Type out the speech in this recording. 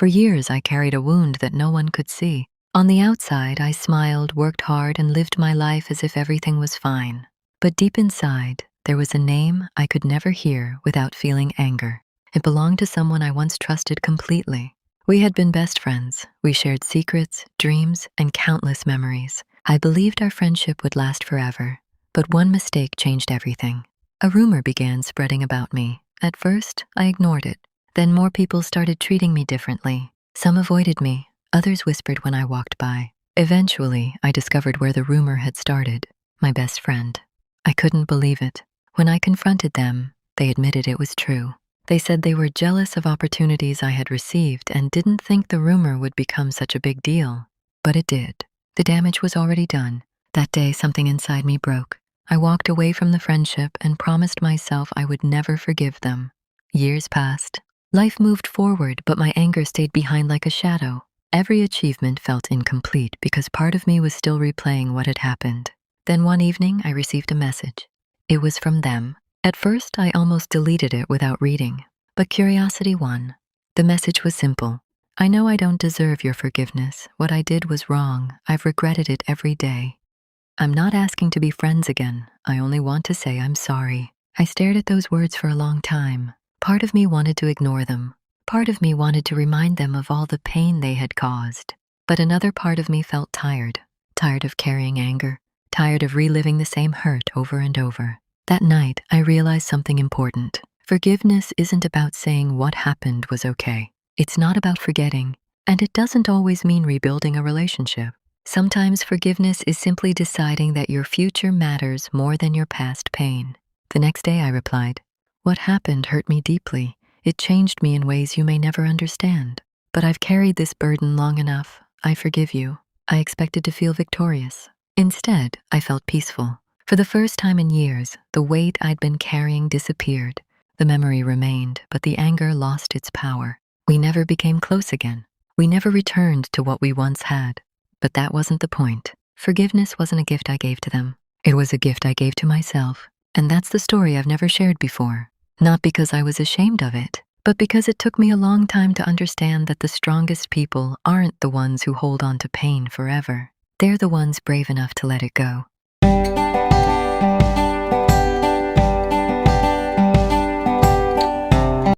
For years, I carried a wound that no one could see. On the outside, I smiled, worked hard, and lived my life as if everything was fine. But deep inside, there was a name I could never hear without feeling anger. It belonged to someone I once trusted completely. We had been best friends. We shared secrets, dreams, and countless memories. I believed our friendship would last forever. But one mistake changed everything. A rumor began spreading about me. At first, I ignored it. Then more people started treating me differently. Some avoided me, others whispered when I walked by. Eventually, I discovered where the rumor had started. My best friend. I couldn't believe it. When I confronted them, they admitted it was true. They said they were jealous of opportunities I had received and didn't think the rumor would become such a big deal. But it did. The damage was already done. That day, something inside me broke. I walked away from the friendship and promised myself I would never forgive them. Years passed. Life moved forward, but my anger stayed behind like a shadow. Every achievement felt incomplete because part of me was still replaying what had happened. Then one evening, I received a message. It was from them. At first, I almost deleted it without reading, but curiosity won. The message was simple. I know I don't deserve your forgiveness. What I did was wrong. I've regretted it every day. I'm not asking to be friends again. I only want to say I'm sorry. I stared at those words for a long time. Part of me wanted to ignore them. Part of me wanted to remind them of all the pain they had caused. But another part of me felt tired. Tired of carrying anger. Tired of reliving the same hurt over and over. That night, I realized something important. Forgiveness isn't about saying what happened was okay. It's not about forgetting, and it doesn't always mean rebuilding a relationship. Sometimes forgiveness is simply deciding that your future matters more than your past pain. The next day I replied, "What happened hurt me deeply. It changed me in ways you may never understand. But I've carried this burden long enough. I forgive you." I expected to feel victorious. Instead, I felt peaceful. For the first time in years, the weight I'd been carrying disappeared. The memory remained, but the anger lost its power. We never became close again. We never returned to what we once had. But that wasn't the point. Forgiveness wasn't a gift I gave to them. It was a gift I gave to myself. And that's the story I've never shared before. Not because I was ashamed of it, but because it took me a long time to understand that the strongest people aren't the ones who hold on to pain forever. They're the ones brave enough to let it go.